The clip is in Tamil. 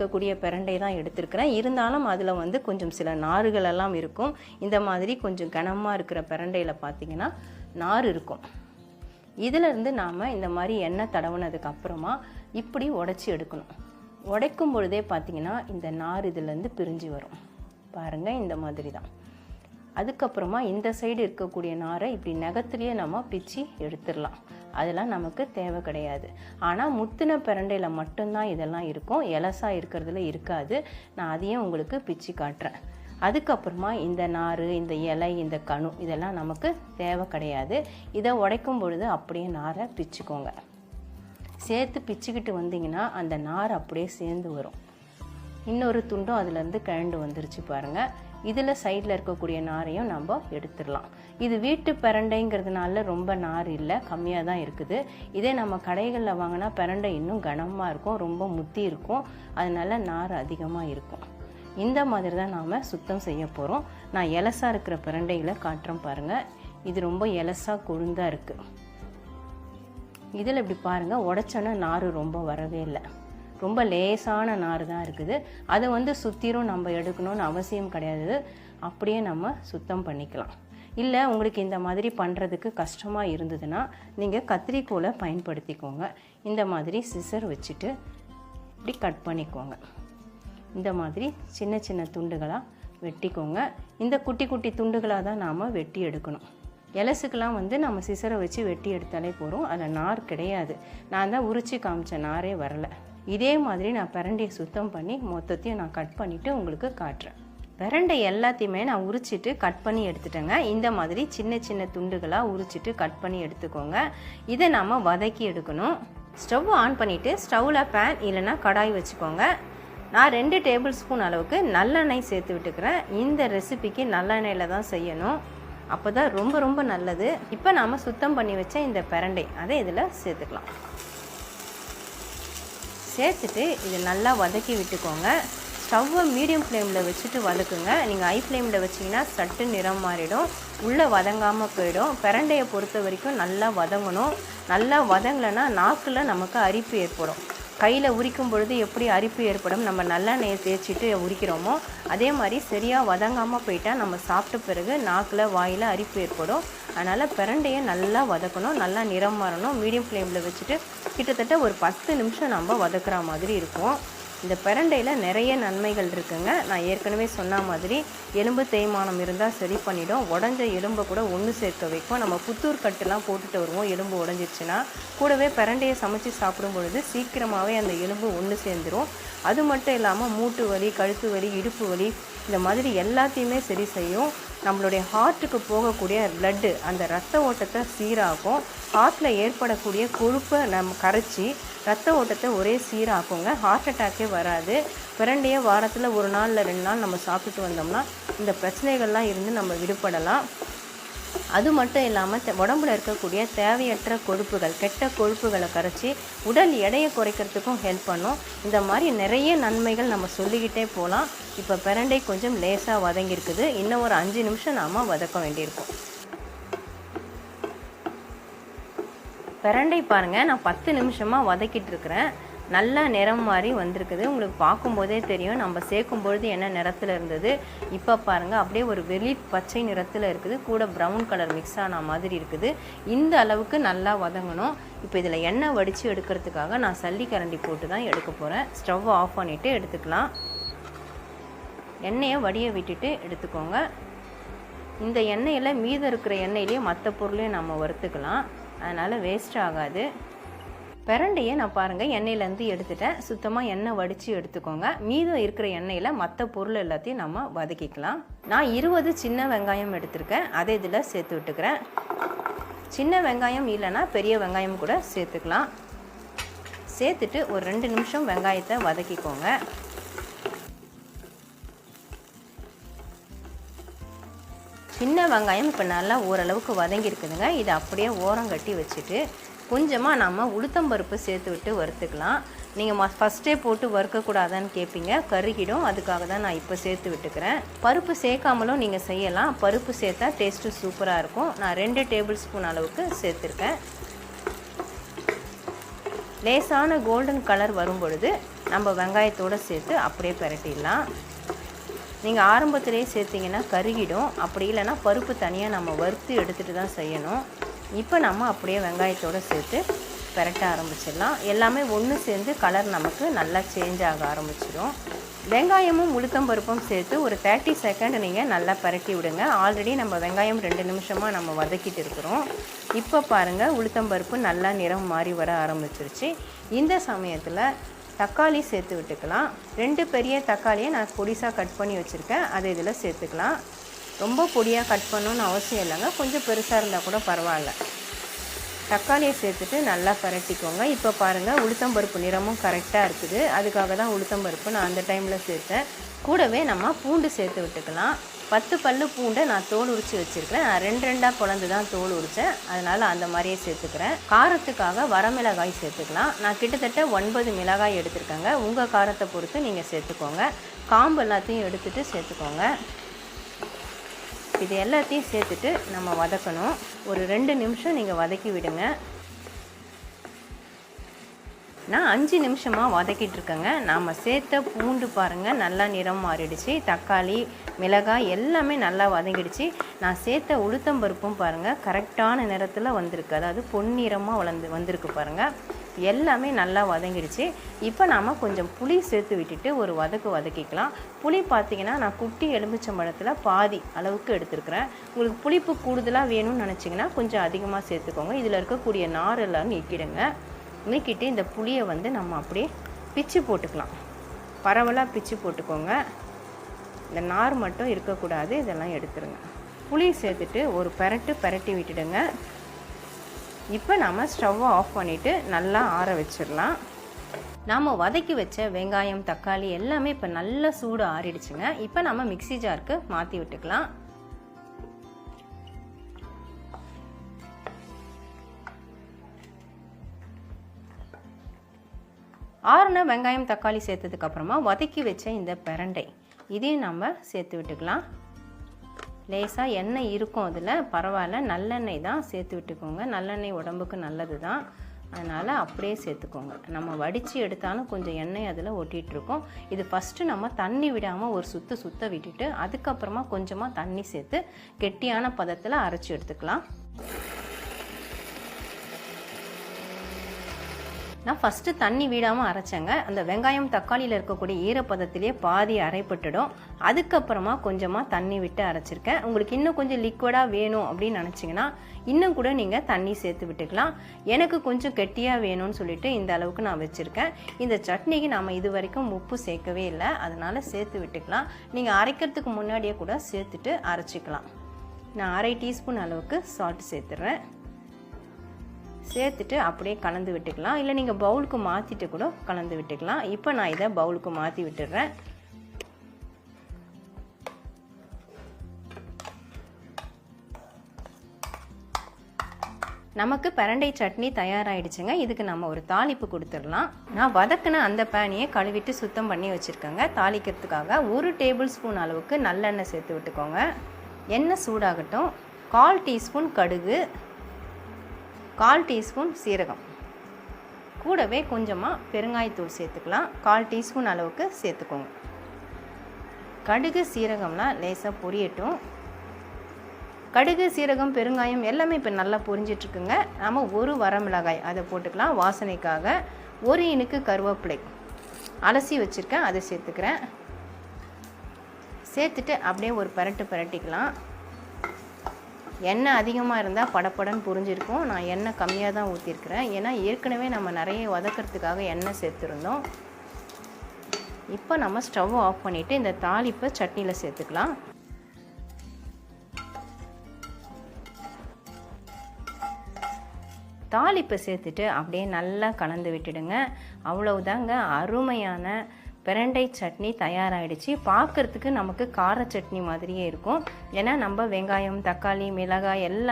இருக்கக்கூடிய பிரண்டை தான் எடுத்துருக்கிறேன். இருந்தாலும் அதில் வந்து கொஞ்சம் சில நார்கள் எல்லாம் இருக்கும். இந்த மாதிரி கொஞ்சம் கனமாக இருக்கிற பிரண்டையில் பார்த்திங்கன்னா நார் இருக்கும். இதிலேருந்து நாம் இந்த மாதிரி எண்ணெய் தடவுனதுக்கு அப்புறமா இப்படி உடச்சி எடுக்கணும். உடைக்கும் பொழுதே பார்த்திங்கன்னா இந்த நார் இதிலேருந்து பிரிஞ்சு வரும் பாருங்கள், இந்த மாதிரி தான். அதுக்கப்புறமா இந்த சைடு இருக்கக்கூடிய நாரை இப்படி நகத்துலேயே நம்ம பிச்சு எடுத்துடலாம். அதெல்லாம் நமக்கு தேவை கிடையாது. ஆனால் முத்தின பிரண்டையில் மட்டும்தான் இதெல்லாம் இருக்கும், எலசாக இருக்கிறதுல இருக்காது. நான் அதையும் உங்களுக்கு பிச்சு காட்டுறேன். அதுக்கப்புறமா இந்த நார், இந்த இலை, இந்த கணு இதெல்லாம் நமக்கு தேவை கிடையாது. இதை உடைக்கும் பொழுது அப்படியே நாரை பிச்சுக்கோங்க. சேர்த்து பிச்சுக்கிட்டு வந்தீங்கன்னா அந்த நார் அப்படியே சேர்ந்து வரும். இன்னொரு துண்டும் அதுலேருந்து கிழண்டு வந்துருச்சு பாருங்கள். இதில் சைடில் இருக்கக்கூடிய நாரையும் நம்ம எடுத்துடலாம். இது வீட்டு பிரண்டைங்கிறதுனால ரொம்ப நார் இல்லை, கம்மியாக தான் இருக்குது. இதே நம்ம கடைகளில் வாங்கினா பிரண்டை இன்னும் கனமாக இருக்கும், ரொம்ப முத்தி இருக்கும், அதனால நார் அதிகமாக இருக்கும். இந்த மாதிரி தான் நாம் சுத்தம் செய்ய போகிறோம். நான் எலசாக இருக்கிற பிரண்டைகளை காட்டுறேன் பாருங்கள். இது ரொம்ப எலசாக கொழுந்தாக இருக்குது. இதில் இப்படி பாருங்கள், உடைச்சோன்னா நார் ரொம்ப வரவே இல்லை, ரொம்ப லேசான நார் தான் இருக்குது. அதை வந்து சுற்றிரும் நம்ம எடுக்கணும்னு அவசியம் கிடையாது, அப்படியே நம்ம சுத்தம் பண்ணிக்கலாம். இல்லை உங்களுக்கு இந்த மாதிரி பண்ணுறதுக்கு கஷ்டமாக இருந்ததுன்னா நீங்கள் கத்திரிக்கோலை பயன்படுத்திக்கோங்க. இந்த மாதிரி சிசர் வச்சுட்டு இப்படி கட் பண்ணிக்கோங்க. இந்த மாதிரி சின்ன சின்ன துண்டுகளாக வெட்டிக்கோங்க. இந்த குட்டி குட்டி துண்டுகளாக தான் நாம் வெட்டி எடுக்கணும். எலசுக்கெலாம் வந்து நம்ம சிசரை வச்சு வெட்டி எடுத்தாலே போகிறோம், அதில் நார் கிடையாது. நான் தான் உரிச்சு காமிச்ச நாரே வரலை. இதே மாதிரி நான் பிரண்டையை சுத்தம் பண்ணி மொத்தத்தையும் நான் கட் பண்ணிவிட்டு உங்களுக்கு காட்டுறேன். பிரண்டை எல்லாத்தையுமே நான் உரிச்சிட்டு கட் பண்ணி எடுத்துட்டேங்க. இந்த மாதிரி சின்ன சின்ன துண்டுகளாக உரிச்சிட்டு கட் பண்ணி எடுத்துக்கோங்க. இதை நாம் வதக்கி எடுக்கணும். ஸ்டவ் ஆன் பண்ணிவிட்டு ஸ்டவ்வில் பேன் இல்லைன்னா கடாய் வச்சுக்கோங்க. நான் 2 டேபிள் ஸ்பூன் அளவுக்கு நல்லெண்ணெய் சேர்த்து விட்டுக்கிறேன். இந்த ரெசிபிக்கு நல்லெண்ணெயில் தான் செய்யணும், அப்போ தான் ரொம்ப ரொம்ப நல்லது. இப்போ நாம் சுத்தம் பண்ணி வச்ச இந்த பிரண்டை அதை இதில் சேர்த்துக்கலாம். சேர்த்துட்டு இது நல்லா வதக்கி விட்டுக்கோங்க. ஸ்டவ்வை மீடியம் ஃப்ளேமில் வச்சுட்டு வதக்குங்க. நீங்கள் ஹை ஃப்ளேமில் வச்சிங்கன்னா சட்டு நிறம் மாறிடும், உள்ளே வதங்காமல் போயிடும். பிரண்டையை பொறுத்த வரைக்கும் நல்லா வதங்கணும். நல்லா வதங்கலைன்னா நாக்கில் நமக்கு அரிப்பு ஏற்படும். கையில் உரிக்கும் பொழுது எப்படி அரிப்பு ஏற்படும், நம்ம நல்லெண்ணெயை தேய்ச்சிட்டு உரிக்கிறோமோ அதே மாதிரி சரியாக வதங்காமல் போயிட்டால் நம்ம சாப்பிட்ட பிறகு நாக்கில் வாயில் அரிப்பு ஏற்படும். அதனால் பிரண்டையை நல்லா வதக்கணும், நல்லா நிறம் மாறணும். மீடியம் ஃப்ளேமில் வச்சுட்டு கிட்டத்தட்ட ஒரு 10 நிமிஷம் நம்ம வதக்குற மாதிரி இருக்கும். இந்த பிரண்டையில் நிறைய நன்மைகள் இருக்குங்க. நான் ஏற்கனவே சொன்ன மாதிரி எலும்பு தேய்மானம் இருந்தால் சரி பண்ணிடும். உடஞ்ச எலும்பை கூட ஒன்று சேர்க்க வைக்கும். நம்ம புத்தூர் கட்டுலாம் போட்டுட்டு வருவோம் எலும்பு உடஞ்சிருச்சுன்னா. கூடவே பிரண்டையை சமைச்சு சாப்பிடும் பொழுது சீக்கிரமாகவே அந்த எலும்பு ஒன்று சேர்ந்துடும். அது மட்டும் இல்லாமல் மூட்டு வலி, கழுத்து வலி, இடுப்பு வலி இந்த மாதிரி எல்லாத்தையுமே சரி செய்யும். நம்மளுடைய ஹார்ட்டுக்கு போகக்கூடிய பிளட்டு, அந்த ரத்த ஓட்டத்தை சீராகும். ஹார்ட்டில் ஏற்படக்கூடிய கொழுப்பை நம்ம கரைச்சி ரத்த ஓட்டத்தை ஒரே சீராக்குங்க. ஹார்ட் அட்டாக்கே வராது. பிரண்டையை வாரத்தில் 1 நாள் இல்லை 2 நாள் நம்ம சாப்பிட்டுட்டு வந்தோம்னா இந்த பிரச்சனைகள்லாம் இருந்து நம்ம விடுபடலாம். அது மட்டும் இல்லாமல் உடம்புல இருக்கக்கூடிய தேவையற்ற கொழுப்புகள், கெட்ட கொழுப்புகளை கரைச்சி உடல் எடையை குறைக்கிறதுக்கும் ஹெல்ப் பண்ணும். இந்த மாதிரி நிறைய நன்மைகள் நம்ம சொல்லிக்கிட்டே போகலாம். இப்போ பிரண்டை கொஞ்சம் லேசாக வதங்கியிருக்குது. இன்னும் ஒரு 5 நிமிஷம் நாம் வதக்க வேண்டியிருக்கும். பிரண்டை பாருங்கள், நான் 10 நிமிஷமாக வதக்கிட்டு இருக்கிறேன். நல்லா நிறம் மாதிரி வந்திருக்குது. உங்களுக்கு பார்க்கும்போதே தெரியும் நம்ம சேர்க்கும் பொழுது என்ன நிறத்தில் இருந்தது. இப்போ பாருங்கள் அப்படியே ஒரு வெளி பச்சை நிறத்தில் இருக்குது, கூட ப்ரௌன் கலர் மிக்ஸ் ஆன மாதிரி இருக்குது. இந்த அளவுக்கு நல்லா வதங்கணும். இப்போ இதில் எண்ணெய் வடித்து எடுக்கிறதுக்காக நான் சல்லி கரண்டி போட்டு தான் எடுக்க போகிறேன். ஸ்டவ் ஆஃப் பண்ணிவிட்டு எடுத்துக்கலாம். எண்ணெயை வடிய விட்டுட்டு எடுத்துக்கோங்க. இந்த எண்ணெயில் மீதம் இருக்கிற எண்ணெயிலேயே மற்ற பொருளையும் நம்ம வறுத்துக்கலாம், அதனால் வேஸ்ட் ஆகாது. பிரண்டையை நான் பாருங்கள் எண்ணெயிலேருந்து எடுத்துட்டேன். சுத்தமாக எண்ணெய் வடித்து எடுத்துக்கோங்க. மீதம் இருக்கிற எண்ணெயில் மற்ற பொருள் எல்லாத்தையும் நம்ம வதக்கிக்கலாம். நான் 20 சின்ன வெங்காயம் எடுத்திருக்கேன், அதை இதில் சேர்த்து விட்டுக்கிறேன். சின்ன வெங்காயம் இல்லைன்னா பெரிய வெங்காயம் கூட சேர்த்துக்கலாம். சேர்த்துட்டு ஒரு 2 நிமிஷம் வெங்காயத்தை வதக்கிக்கோங்க. சின்ன வெங்காயம் இப்போ நல்லா ஓரளவுக்கு வதங்கியிருக்குதுங்க. இதை அப்படியே ஓரம் கட்டி வச்சுட்டு கொஞ்சமாக நம்ம உளுத்தம்பருப்பு சேர்த்து விட்டு வறுத்துக்கலாம். நீங்கள் ஃபஸ்ட்டே போட்டு வறுக்கக்கூடாதான்னு கேட்பீங்க, கருகிடும். அதுக்காக தான் நான் இப்போ சேர்த்து விட்டுக்கிறேன். பருப்பு சேர்க்காமலும் நீங்கள் செய்யலாம், பருப்பு சேர்த்தா டேஸ்ட்டு சூப்பராக இருக்கும். நான் 2 டேபிள் ஸ்பூன் அளவுக்கு சேர்த்துருக்கேன். லேசான கோல்டன் கலர் வரும் பொழுது நம்ம வெங்காயத்தோடு சேர்த்து அப்படியே பிரட்டிடலாம். நீங்கள் ஆரம்பத்திலே சேர்த்திங்கன்னா கருகிடும். அப்படி இல்லைன்னா பருப்பு தனியாக நம்ம வறுத்து எடுத்துகிட்டு தான் செய்யணும். இப்போ நம்ம அப்படியே வெங்காயத்தோடு சேர்த்து பிரட்ட ஆரம்பிச்சிடலாம். எல்லாமே ஒன்று சேர்ந்து கலர் நமக்கு நல்லா சேஞ்ச் ஆக ஆரம்பிச்சிடும். வெங்காயமும் உளுத்தம்பருப்பும் சேர்த்து ஒரு 30 செகண்ட் நீங்கள் நல்லா பரட்டி விடுங்க. ஆல்ரெடி நம்ம வெங்காயம் 2 நிமிஷமாக நம்ம வதக்கிட்டு இருக்கிறோம். இப்போ பாருங்கள், உளுத்தம்பருப்பு நல்லா நிறம் மாறி வர ஆரம்பிச்சிருச்சு. இந்த சமயத்தில் தக்காளி சேர்த்து விட்டுக்கலாம். 2 பெரிய தக்காளியை நான் பொடிசாக கட் பண்ணி வச்சுருக்கேன். அதை இதில் சேர்த்துக்கலாம். ரொம்ப பொடியாக கட் பண்ணணுன்னு அவசியம் இல்லைங்க, கொஞ்சம் பெருசாக இருந்தால் கூட பரவாயில்ல. தக்காளியை சேர்த்துட்டு நல்லா பரட்டிக்கோங்க. இப்போ பாருங்கள், உளுத்தம்பருப்பு நிறமும் கரெக்டாக இருக்குது. அதுக்காக தான் உளுத்தம்பருப்பு நான் அந்த டைமில் சேர்த்தேன். கூடவே நம்ம பூண்டு சேர்த்து விட்டுக்கலாம். 10 பல்லு பூண்டை நான் தோல் உரித்து வச்சுருக்கிறேன். நான் 2 குழந்து தான் தோல் உரித்தேன், அதனால் அந்த மாதிரியே சேர்த்துக்கிறேன். காரத்துக்காக வரமிளகாய் சேர்த்துக்கலாம். நான் கிட்டத்தட்ட 9 மிளகாய் எடுத்துருக்கேங்க. உங்கள் காரத்தை பொறுத்து நீங்கள் சேர்த்துக்கோங்க. காம்பு எல்லாத்தையும் எடுத்துகிட்டு சேர்த்துக்கோங்க. இது எல்லாத்தையும் சேர்த்துட்டு நம்ம வதக்கணும். ஒரு 2 நிமிஷம் நீங்கள் வதக்கி விடுங்க. நான் 5 நிமிஷமாக வதக்கிட்டு இருக்கேங்க. நாம் சேர்த்த பூண்டு பாருங்கள் நல்லா நிறம் மாறிடுச்சு. தக்காளி, மிளகாய் எல்லாமே நல்லா வதங்கிடுச்சு. நான் சேர்த்த உளுத்தம்பருப்பும் பாருங்கள் கரெக்டான நிறத்தில் வந்திருக்கு. அதாவது பொன்னிறமாக வந்திருக்கு பாருங்கள். எல்லாமே நல்லா வதங்கிடுச்சு. இப்போ நாம் கொஞ்சம் புளி சேர்த்து விட்டுட்டு ஒரு வதக்கிக்கலாம். புளி பார்த்திங்கன்னா நான் குட்டி எலுமிச்சம்பழத்தில் பாதி அளவுக்கு எடுத்துருக்கிறேன். உங்களுக்கு புளிப்பு கூடுதலாக வேணும்னு நினச்சிங்கன்னா கொஞ்சம் அதிகமாக சேர்த்துக்கோங்க. இதில் இருக்கக்கூடிய நார் எல்லாம் நீக்கிட்டு இந்த புளியை நம்ம அப்படியே பிச்சு போட்டுக்கலாம். பரவலாக பிச்சு போட்டுக்கோங்க. இந்த நார் மட்டும் இருக்கக்கூடாது, இதெல்லாம் எடுத்துருங்க. புளி சேர்த்துட்டு ஒரு பரட்டி விட்டுடுங்க. இப்போ நம்ம ஸ்டவ்வை ஆஃப் பண்ணிவிட்டு நல்லா ஆற வச்சிடலாம். நாம் வதக்கி வச்ச வெங்காயம், தக்காளி எல்லாமே இப்போ நல்லா சூடு ஆறிடுச்சுங்க. இப்போ நம்ம மிக்ஸி ஜாருக்கு மாற்றி விட்டுக்கலாம். ஆறுன வெங்காயம், தக்காளி சேர்த்ததுக்கப்புறமா வதக்கி வச்ச இந்த பிரண்டை இதையும் நம்ம சேர்த்து விட்டுக்கலாம். லேசாக எண்ணெய் இருக்கும், அதில் பரவாயில்ல, நல்லெண்ணெய் தான் சேர்த்து விட்டுக்கோங்க. நல்லெண்ணெய் உடம்புக்கு நல்லது தான், அதனால் அப்படியே சேர்த்துக்கோங்க. நம்ம வடித்து எடுத்தாலும் கொஞ்சம் எண்ணெய் அதில் ஒட்டிகிட்ருக்கோம். இது ஃபஸ்ட்டு நம்ம தண்ணி விடாமல் ஒரு சுற்ற விட்டுட்டு அதுக்கப்புறமா கொஞ்சமாக தண்ணி சேர்த்து கெட்டியான பதத்தில் அரைச்சி எடுத்துக்கலாம். நான் ஃபஸ்ட்டு தண்ணி விடாமல் அரைச்சேங்க. அந்த வெங்காயம், தக்காளியில் இருக்கக்கூடிய ஈரப்பதத்திலே பாதி அரைப்பட்டுடும். அதுக்கப்புறமா கொஞ்சமாக தண்ணி விட்டு அரைச்சிருக்கேன். உங்களுக்கு இன்னும் கொஞ்சம் லிக்விடாக வேணும் அப்படின்னு நினச்சிங்கன்னா இன்னும் கூட நீங்கள் தண்ணி சேர்த்து விட்டுக்கலாம். எனக்கு கொஞ்சம் கெட்டியாக வேணும்னு சொல்லிட்டு இந்த அளவுக்கு நான் வச்சுருக்கேன். இந்த சட்னிக்கு நாம் இது வரைக்கும் உப்பு சேர்க்கவே இல்லை, அதனால் சேர்த்து விட்டுக்கலாம். நீங்கள் அரைக்கிறதுக்கு முன்னாடியே கூட சேர்த்துட்டு அரைச்சிக்கலாம். நான் 1/2 டீஸ்பூன் அளவுக்கு சால்ட் சேர்த்துறேன். சேர்த்துட்டு அப்படியே கலந்து விட்டுக்கலாம். இல்லை நீங்கள் பவுலுக்கு மாற்றிட்டு கூட கலந்து விட்டுக்கலாம். இப்போ நான் இதை பவுலுக்கு மாற்றி விட்டுடுறேன். நமக்கு பிரண்டை சட்னி தயாராகிடுச்சுங்க. இதுக்கு நம்ம ஒரு தாளிப்பு கொடுத்துடலாம். நான் வதக்கின அந்த பேனையை கழுவிட்டு சுத்தம் பண்ணி வச்சுருக்கேங்க. தாளிக்கிறதுக்காக 1 டேபிள் ஸ்பூன் அளவுக்கு நல்லெண்ணெய் சேர்த்து விட்டுக்கோங்க. எண்ணெய் சூடாகட்டும். 1/4 டீஸ்பூன் கடுகு, 1/4 டீஸ்பூன் சீரகம், கூடவே கொஞ்சமாக பெருங்காயத்தூள் சேர்த்துக்கலாம். 1/4 டீஸ்பூன் அளவுக்கு சேர்த்துக்கோங்க. கடுகு, சீரகம்லாம் லேசாக பொரியட்டும். கடுகு, சீரகம், பெருங்காயம் எல்லாமே இப்போ நல்லா பொரிஞ்சிட்ருக்குங்க. நம்ம 1 வரமிளகாய் அதை போட்டுக்கலாம் வாசனைக்காக. 1 இனுக்கு கருவேப்பிலை அலசி வச்சுருக்கேன், அதை சேர்த்துக்கிறேன். சேர்த்துட்டு அப்படியே ஒரு பரட்டிக்கலாம். எண்ணெய் அதிகமாக இருந்தால் படப்படன்னு புரிஞ்சிருக்கும். நான் எண்ணெய் கம்மியாக தான் ஊற்றிருக்கிறேன். ஏன்னா ஏற்கனவே நம்ம நிறைய வதக்கிறதுக்காக எண்ணெய் சேர்த்துருந்தோம். இப்போ நம்ம ஸ்டவ் ஆஃப் பண்ணிவிட்டு இந்த தாளிப்பை சட்னியில் சேர்த்துக்கலாம். தாளிப்பை சேர்த்துட்டு அப்படியே நல்லா கலந்து விட்டுடுங்க. அவ்வளவுதாங்க, அருமையான பிரண்டை சட்னி தயாராகிடுச்சு. பார்க்குறதுக்கு நமக்கு கார சட்னி மாதிரியே இருக்கும். ஏன்னா நம்ம வெங்காயம், தக்காளி, மிளகாய் எல்லாம்